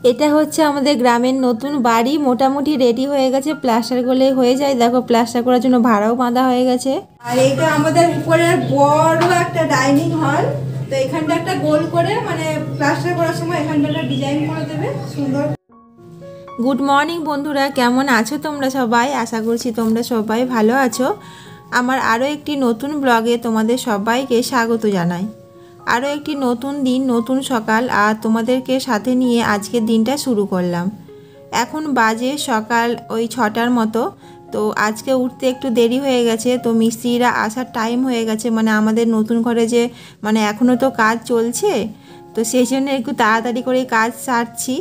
এটা হচ্ছে আমাদের গ্রামের নতুন বাড়ি, মোটামুটি রেডি হয়ে গেছে, প্লাস্টার করলে হয়ে যায়। দেখো প্লাস্টার করার জন্য ভাড়াও বাঁধা হয়ে গেছে। আর এটা আমাদের উপরের বড় একটা ডাইনিং হল। তো এখানটা একটা গোল করে মানে প্লাস্টার করার সময় এখানটা একটা ডিজাইন করে দেবে সুন্দর। গুড মর্নিং বন্ধুরা, কেমন আছো তোমরা সবাই? আশা করছি তোমরা সবাই ভালো আছো। আমার আরও একটি নতুন ব্লগে তোমাদের সবাইকে স্বাগত জানাই। আরও একটি নতুন দিন, নতুন সকাল, আর তোমাদেরকে সাথে নিয়ে আজকের দিনটা শুরু করলাম। এখন বাজে সকাল ওই 6টার মতো। তো আজকে উঠতে একটু দেরি হয়ে গেছে, তো মিস্ত্রিরা আসার টাইম হয়ে গেছে, মানে আমাদের নতুন ঘরে যে মানে এখনও তো কাজ চলছে, তো সেই জন্য একটু তাড়াতাড়ি করে কাজ সারছি।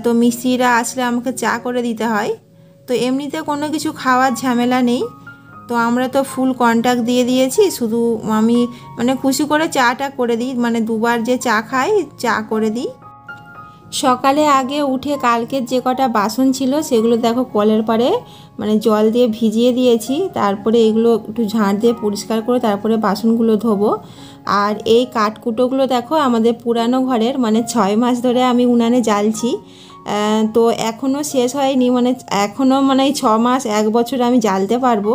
তো মিস্ত্রিরা আসলে আমাকে চা করে দিতে হয়। তো এমনিতে কোনো কিছু খাওয়ার ঝামেলা নেই, তো আমরা তো ফুল কন্ট্যাক্ট দিয়ে দিয়েছি, শুধু আমি মানে খুশি করে চাটা করে দিই, মানে দুবার যে চা খাই চা করে দিই। সকালে আগে উঠে কালকের যে কটা বাসন ছিল সেগুলো দেখো কলের পাড়ে মানে জল দিয়ে ভিজিয়ে দিয়েছি, তারপরে এগুলো একটু ঝাঁট দিয়ে পরিষ্কার করে তারপরে বাসনগুলো ধোবো। আর এই কাঠকুটোগুলো দেখো আমাদের পুরানো ঘরের, মানে 6 মাস ধরে আমি উনানে জ্বালছি, তো এখনও শেষ হয়নি, মানে এখনও মানে এই 6 মাস 1 বছর আমি জ্বালতে পারবো।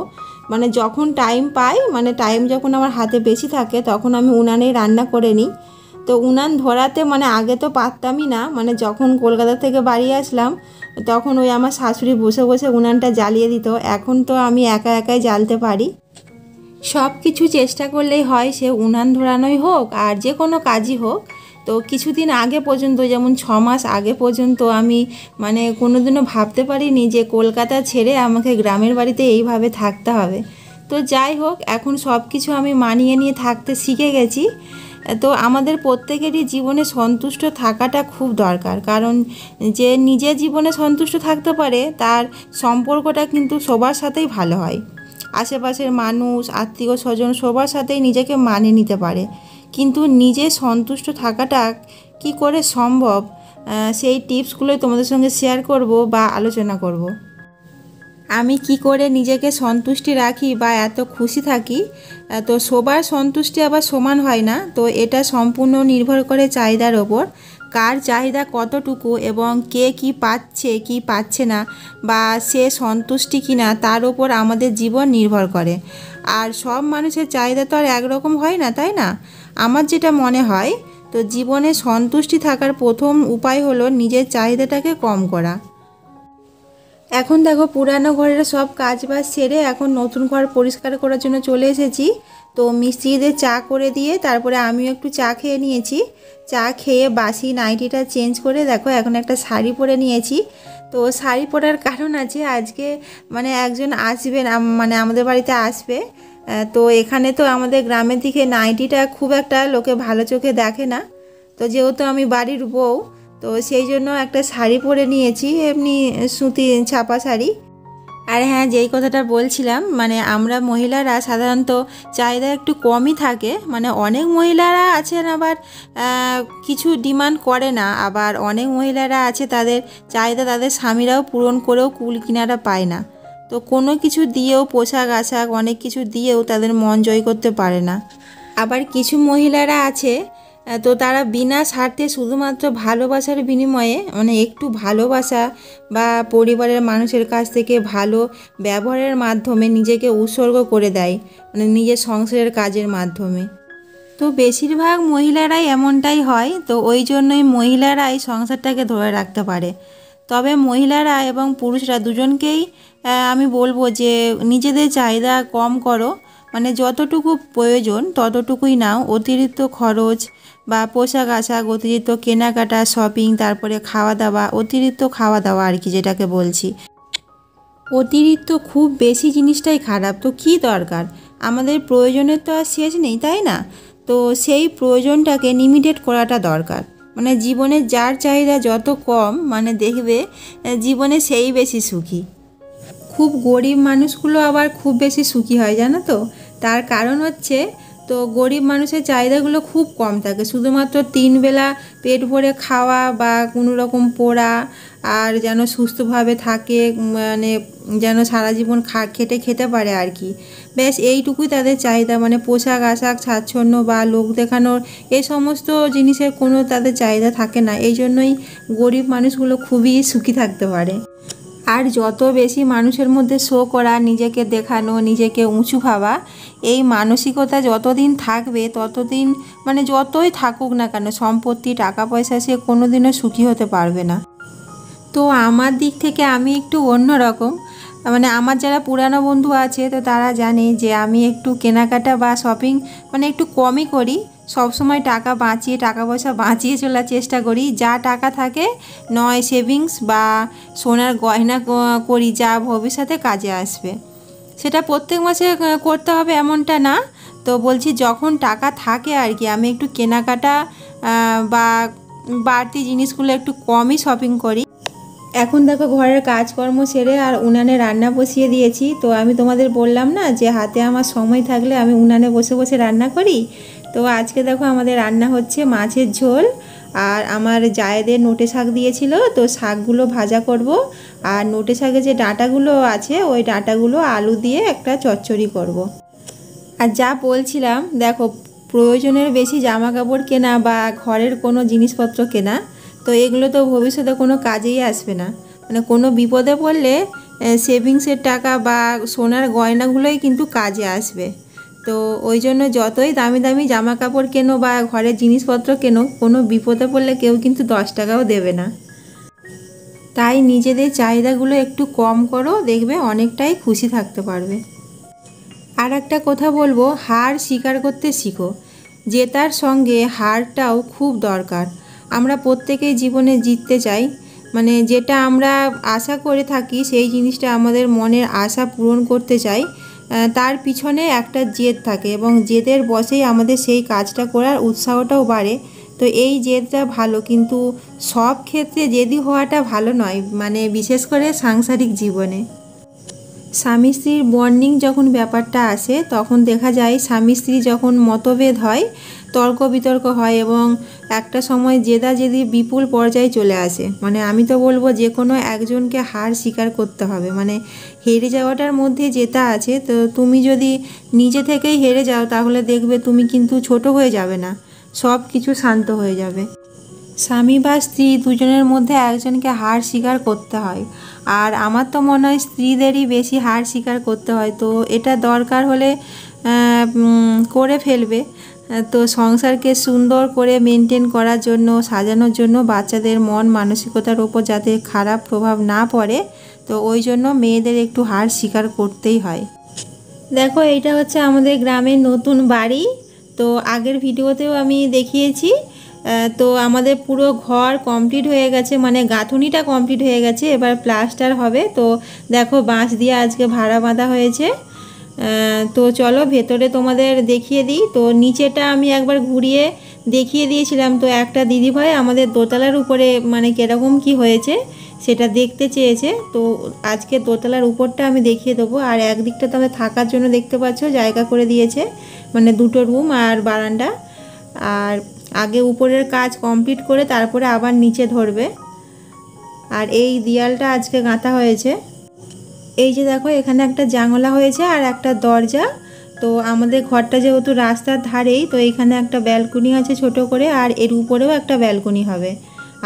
মানে যখন টাইম পাই, মানে টাইম যখন আমার হাতে বেশি থাকে তখন আমি উনানেই রান্না করে নিই। তো উনান ধরাতে মানে আগে তো পারতামই না, মানে যখন কলকাতা থেকে বাড়ি আসলাম তখন ওই আমার শাশুড়ি বসে বসে উনানটা জ্বালিয়ে দিত, এখন তো আমি একা একাই জ্বালতে পারি। সব কিছু চেষ্টা করলেই হয়, সে উনান ধরানোই হোক আর যে কোনো কাজই হোক। তো কিছুদিন আগে পর্যন্ত, যেমন 6 মাস আগে পর্যন্ত আমি মানে কোনোদিনও ভাবতে পারিনি যে কলকাতা ছেড়ে আমাকে গ্রামের বাড়িতে এইভাবে থাকতে হবে। তো যাই হোক, এখন সব কিছু আমি মানিয়ে নিয়ে থাকতে শিখে গেছি। তো আমাদের প্রত্যেকেরই জীবনে সন্তুষ্ট থাকাটা খুব দরকার, কারণ যে নিজের জীবনে সন্তুষ্ট থাকতে পারে তার সম্পর্কটা কিন্তু সবার সাথেই ভালো হয়। আশেপাশের মানুষ, আত্মীয় স্বজন সবার সাথেই নিজেকে মানিয়ে নিতে পারে, কিন্তু নিজে সন্তুষ্ট থাকাটা কি করে সম্ভব, সেই টিপসগুলোই তোমাদের সঙ্গে শেয়ার করব বা আলোচনা করব। আমি কি করে নিজেকে সন্তুষ্টি রাখি বা এত খুশি থাকি। তো সবার সন্তুষ্টি আবার সমান হয় না, তো এটা সম্পূর্ণ নির্ভর করে চাহিদার ওপর, কার চাহিদা কতটুকু এবং কে কি পাচ্ছে কি পাচ্ছে না, বা সে সন্তুষ্টি কিনা তার ওপর আমাদের জীবন নির্ভর করে। আর সব মানুষের চাহিদা তো আর একরকম হয় না, তাই না? আমার যেটা মনে হয়, তো জীবনে সন্তুষ্টি থাকার প্রথম উপায় হলো নিজের চাহিদাটাকে কম করা। এখন দেখো পুরানো ঘরের সব কাজবাজ সেরে এখন নতুন ঘর পরিষ্কার করার জন্য চলে এসেছি। তো মিস্ত্রিদের চা করে দিয়ে তারপরে আমিও একটু চা খেয়ে নিয়েছি। চা খেয়ে বাসি নাইটিটা চেঞ্জ করে দেখো এখন একটা শাড়ি পরে নিয়েছি। তো শাড়ি পরার কারণ আছে, আজকে মানে একজন আসবেন, মানে আমাদের বাড়িতে আসবে। তো এখানে তো আমাদের গ্রামের দিকে নাইটিটা খুব একটা লোকে ভালো চোখে দেখে না, তো যেহেতু আমি বাড়ির বউ, তো সেই জন্য একটা শাড়ি পরে নিয়েছি, এমনি সুতি ছাপা শাড়ি। আর হ্যাঁ, যেই কথাটা বলছিলাম, মানে আমরা মহিলারা সাধারণত চাহিদা একটু কমই থাকে, মানে অনেক মহিলারা আছেন আবার কিছু ডিমান্ড করে না, আবার অনেক মহিলারা আছে তাদের চাহিদা তাদের স্বামীরাও পূরণ করেও কুল কিনারা পায় না। তো কোনো কিছু দিয়েও, পোশাক আশাক অনেক কিছু দিয়েও তাদের মন জয় করতে পারে না। আবার কিছু মহিলারা আছে, তো তারা বিনা স্বার্থে শুধুমাত্র ভালোবাসার বিনিময়ে, মানে একটু ভালোবাসা বা পরিবারের মানুষের কাছ থেকে ভালো ব্যবহারের মাধ্যমে নিজেকে উৎসর্গ করে দেয়, মানে নিজের সংসারের কাজের মাধ্যমে। তো বেশিরভাগ মহিলারাই এমনটাই হয়, তো ওই জন্যই মহিলারাই সংসারটাকে ধরে রাখতে পারে। তবে মহিলারা এবং পুরুষরা দুজনকেই আমি বলবো যে নিজেদের চাহিদা কম করো, মানে যতটুকু প্রয়োজন ততটুকুই নাও। অতিরিক্ত খরচ বা পোশাক আশাক, অতিরিক্ত কেনাকাটা, শপিং, তারপরে খাওয়া দাওয়া, অতিরিক্ত খাওয়া দাওয়া আর কি যেটাকে বলছি, অতিরিক্ত খুব বেশি জিনিসটাই খারাপ। তো কী দরকার, আমাদের প্রয়োজনের তো আর শেষ নেই, তাই না? তো সেই প্রয়োজনটাকে লিমিটেড করাটা দরকার, মানে জীবনে যার চাহিদা যত কম, মানে দেখবে জীবনে সেই বেশি সুখী। খুব গরিব মানুষগুলো আবার খুব বেশি সুখী হয়, জানো তো? তার কারণ হচ্ছে, তো গরিব মানুষের চাহিদাগুলো খুব কম থাকে, শুধুমাত্র 3 বেলা পেট ভরে খাওয়া বা কোনো রকম পড়া, আর যেন সুস্থভাবে থাকে, মানে যেন সারা জীবন খেটে খেতে পারে আর কি, ব্যাস এইটুকুই তাদের চাহিদা। মানে পোশাক আশাক স্বাচ্ছন্দ্য বা লোক দেখানোর এই সমস্ত জিনিসের কোনো তাদের চাহিদা থাকে না। এই জন্যই গরিব মানুষগুলো খুবই সুখী থাকতে পারে। আর যত বেশি মানুষের মধ্যে শো করা, নিজেকে দেখানো, নিজেকে উঁচু ভাবা, এই মানসিকতা যতদিন থাকবে ততদিন, মানে যতই থাকুক না কেন সম্পত্তি টাকা পয়সা, সে কোনো দিনও সুখী হতে পারবে না। তো আমার দিক থেকে আমি একটু অন্য রকম, মানে আমার যারা পুরানো বন্ধু আছে তো তারা জানে যে আমি একটু কেনাকাটা বা শপিং মানে একটু কমই করি। সবসময় টাকা পয়সা বাঁচিয়ে চলার চেষ্টা করি। যা টাকা থাকে নয় সেভিংস বা সোনার গয়না করি, যা ভবিষ্যতে কাজে আসবে। সেটা প্রত্যেক মাসে করতে হবে এমনটা না, তো বলছি যখন টাকা থাকে আর কি আমি একটু কেনাকাটা বা বাড়তি জিনিসগুলো একটু কমই শপিং করি। এখন দেখো ঘরের কাজকর্ম সেরে আর উনানে রান্না বসিয়ে দিয়েছি। তো আমি তোমাদের বললাম না যে হাতে আমার সময় থাকলে আমি উনানে বসে বসে রান্না করি। তো আজকে দেখো আমাদের রান্না হচ্ছে মাছের ঝোল, আর আমার জায়েদের নোটে শাক দিয়েছিল, তো শাকগুলো ভাজা করব, আর নোটে শাকে যে ডাঁটাগুলো আছে ওই ডাঁটাগুলো আলু দিয়ে একটা চচ্চড়ি করব। আর যা বলছিলাম দেখো, প্রয়োজনের বেশি জামা কাপড় কেনা বা ঘরের কোনো জিনিসপত্র কেনা, তো এগুলো তো ভবিষ্যতে কোনো কাজেই আসবে না। মানে কোনো বিপদে পড়লে সেভিংসের টাকা বা সোনার গয়নাগুলোই কিন্তু কাজে আসবে। তো ওই জন্য যতই দামি দামি জামা কাপড় কেনো বা ঘরের জিনিসপত্র কেনো, কোনো বিপদে পড়লে কেউ কিন্তু 10 টাকাও দেবে না। তাই নিজেদের চাহিদাগুলো একটু কম করো, দেখবে অনেকটাই খুশি থাকতে পারবে। আর একটা কথা বলবো, হার স্বীকার করতে শিখো। জেতার সঙ্গে হারটাও খুব দরকার। আমরা প্রত্যেকেই জীবনে জিততে চাই, মানে যেটা আমরা আশা করে থাকি সেই জিনিসটা আমাদের মনের আশা পূরণ করতে চাই, তার পিছনে একটা জেদ থাকে এবং জেদের বশেই আমাদের সেই কাজটা করার উৎসাহটাও বাড়ে। তো এই জেদটা ভালো, কিন্তু সব ক্ষেত্রে জেদি হওয়াটা ভালো নয়, মানে বিশেষ করে সাংসারিক জীবনে। স্বামী স্ত্রীর বন্ডিং যখন ব্যাপারটা আসে তখন দেখা যায় স্বামী স্ত্রী যখন মতভেদ হয়, তর্ক বিতর্ক হয় এবং একটা সময় জেদাজেদি বিপুল পর্যায়ে চলে আসে, মানে আমি তো বলবো যে কোনো একজনকে হার স্বীকার করতে হবে। মানে হেরে যাওয়াটার মধ্যে জেতা আছে, তো তুমি যদি নিজে থেকেই হেরে যাও তাহলে দেখবে তুমি কিন্তু ছোট হয়ে যাবে না, সব কিছু শান্ত হয়ে যাবে। স্বামী বা স্ত্রী দুজনের মধ্যে একজনকে হার স্বীকার করতে হয়, আর আমার তো মনে হয় স্ত্রীদেরই বেশি হার স্বীকার করতে হয়। তো এটা দরকার হলে করে ফেলবে। তো সংসারকে সুন্দর করে মেনটেন করার জন্য, সাজানোর জন্য, বাচ্চাদের মন মানসিকতার ওপর যাতে খারাপ প্রভাব না পড়ে, তো ওই জন্য মেয়েদের একটু হার স্বীকার করতেই হয়। দেখো এইটা হচ্ছে আমাদের গ্রামের নতুন বাড়ি। তো আগের ভিডিওতেও আমি দেখিয়েছি। তো আমাদের পুরো ঘর কমপ্লিট হয়ে গেছে, মানে গাঁথুনিটা কমপ্লিট হয়ে গেছে, এবার প্লাস্টার হবে। তো দেখো বাঁশ দিয়ে আজকে ভাড়া বাঁধা হয়েছে। তো চলো ভেতরে তোমাদের দেখিয়ে দিই। তো নিচেটা আমি একবার ঘুরিয়ে দেখিয়ে দিয়েছিলাম, তো একটা দিদিভাই আমাদের দোতলার উপরে মানে কীরকম কি হয়েছে সেটা দেখতে চেয়েছে। তো আজকে দোতলার উপরটা আমি দেখিয়ে দেবো। আর একদিকটা তো আমি থাকার জন্য দেখতে পাচ্ছ জায়গা করে দিয়েছে, মানে 2টো রুম আর বারান্দা। আর আগে উপরের কাজ কমপ্লিট করে তারপরে আবার নিচে ধরবে। আর এই দেয়ালটা আজকে গাঁথা হয়েছে। এই যে দেখো এখানে একটা জানলা হয়েছে আর একটা দরজা। তো আমাদের ঘরটা যেহেতু রাস্তার ধারেই, তো এখানে একটা ব্যালকনি আছে ছোট করে, আর এর উপরেও একটা ব্যালকনি হবে,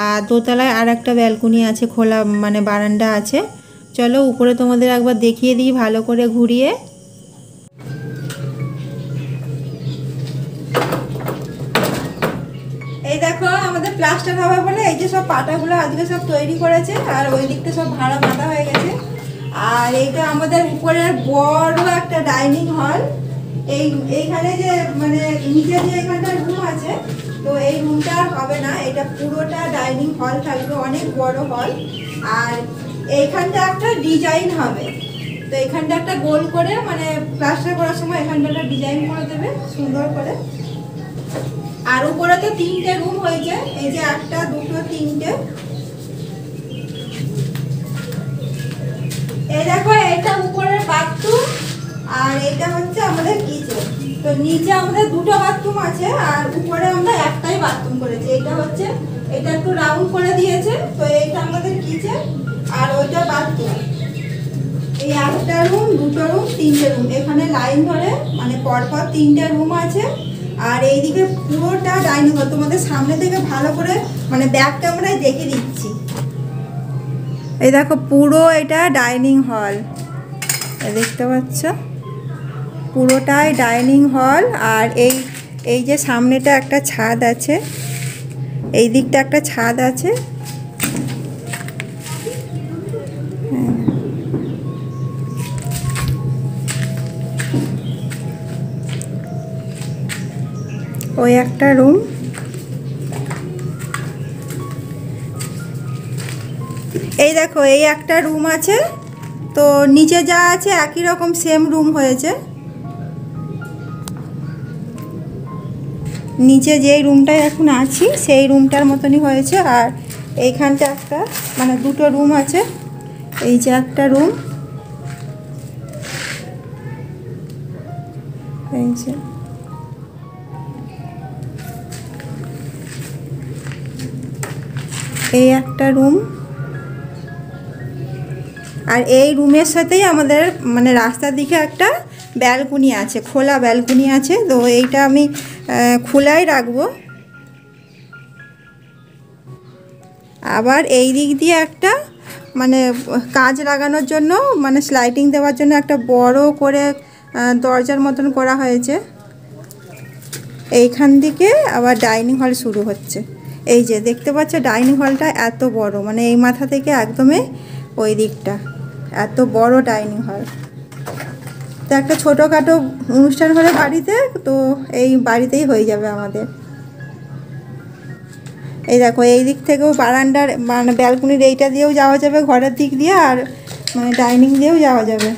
আর দোতলায় আর একটা ব্যালকনি আছে, খোলা মানে বারান্দা আছে। চলো উপরে তোমাদের একবার দেখিয়ে দিই ভালো করে ঘুরিয়ে। এই দেখো আমাদের প্লাস্টার হবে বলে এই যে সব পাটাগুলো আজকে সব তৈরি করেছে, আর ওই দিকটা সব ভাড়া বাঁধা হয়ে গেছে। আর এইটা আমাদের উপরের বড় একটা ডাইনিং হল। এইখানে যে মানে নিচে যে এখানটা রুম আছে, তো এই রুমটা আর হবে না, এটা পুরোটা ডাইনিং হল থাকবে, অনেক বড় হল। আর এইখানটা একটা ডিজাইন হবে, তো এখানটা একটা গোল করে মানে প্লাস্টার করার সময় এখানটা একটা ডিজাইন করে দেবে সুন্দর করে। আর উপরে তো 3টে রুম হয়েছে, এই যে 1টা 2টো 3টে। এই দেখো এটা উপরের বাথরুম, আর এটা হচ্ছে আমাদের কিচেন। তো নিচে আমাদের দুটো বাথরুম আছে আর উপরে আমরা একটাই বাথরুম করেছি। এটা একটু রাউন্ড করে দিয়েছে। তো এইটা আমাদের কিচেন আর ওইটা বাথরুম। এই একটা রুম, দুটো রুম, তিনটে রুম, এখানে লাইন ধরে মানে পরপর তিনটে রুম আছে। আর এইদিকে পুরোটা ডাইনিং হল। তোমাদের সামনে থেকে ভালো করে মানে ব্যাক ক্যামেরায় দেখে দিচ্ছি। এই দেখো পুরো এটা ডাইনিং হল, দেখতে পাচ্ছ পুরোটাই ডাইনিং হল। আর এই যে সামনেটা একটা ছাদ আছে, এই দিকটা একটা ছাদ আছে। ওই একটা রুম। এই দেখো এই একটা রুম আছে। তো নিচে যা আছে একই রকম সেম রুম হয়েছে। নিচে যেই রুমটায় এখন আছি সেই রুমটার মতনই হয়েছে। আর এইখানটা একটা মানে দুটো রুম আছে। এই যে একটা রুম, এই যে এই একটা রুম। আর এই রুমের সাথেই আমাদের মানে রাস্তার দিকে একটা ব্যালকনি আছে, খোলা ব্যালকনি আছে। তো এইটা আমি খোলাই রাখবো। আবার এই দিক দিয়ে একটা মানে কাঁচ লাগানোর জন্য মানে স্লাইডিং দেওয়ার জন্য একটা বড় করে দরজার মতন করা হয়েছে। এইখান থেকে আবার ডাইনিং হল শুরু হচ্ছে। এই যে দেখতে পাচ্ছ ডাইনিং হলটা এত বড়, মানে এই মাথা থেকে একদমই ওই দিকটা এত বড় ডাইনিং হল। তো একটা ছোটোখাটো অনুষ্ঠান হলে বাড়িতে, তো এই বাড়িতেই হয়ে যাবে আমাদের। এই দেখো এই দিক থেকেও বারান্দার মানে ব্যালকনির এইটা দিয়েও যাওয়া যাবে ঘরের দিক দিয়ে, আর মানে ডাইনিং দিয়েও যাওয়া যাবে।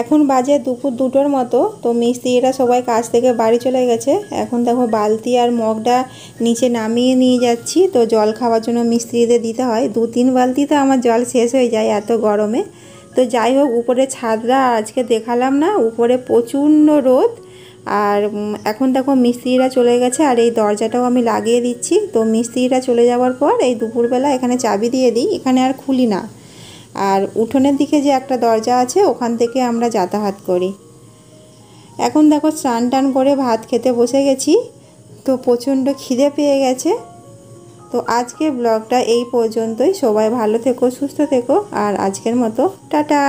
এখন বাজে দুপুর 2টোর মতো। তো মিস্ত্রিরা সবাই কাজ থেকে বাড়ি চলে গেছে। এখন দেখো বালতি আর মগটা নিচে নামিয়ে নিয়ে যাচ্ছি। তো জল খাওয়ার জন্য মিস্ত্রিদের দিতে হয়। 2-3 বালতিতে আমার জল শেষ হয়ে যায় এত গরমে। তো যাই হোক, উপরে ছাদটা আজকে দেখালাম না, উপরে প্রচণ্ড রোদ। আর এখন দেখো মিস্ত্রিরা চলে গেছে আর এই দরজাটাও আমি লাগিয়ে দিচ্ছি। তো মিস্ত্রিরা চলে যাওয়ার পর এই দুপুরবেলা এখানে চাবি দিয়ে দিই, এখানে আর খুলি না। আর উঠোনের দিকে যে একটা দরজা আছে ওখান থেকে আমরা যাতায়াত করি। এখন দেখো স্নান টান করে ভাত খেতে বসে গেছি। তো প্রচণ্ড খিদে পেয়ে গেছে। তো আজকের ব্লগটা এই পর্যন্তই। সবাই ভালো থেকো, সুস্থ থেকো। আর আজকের মতো টাটা।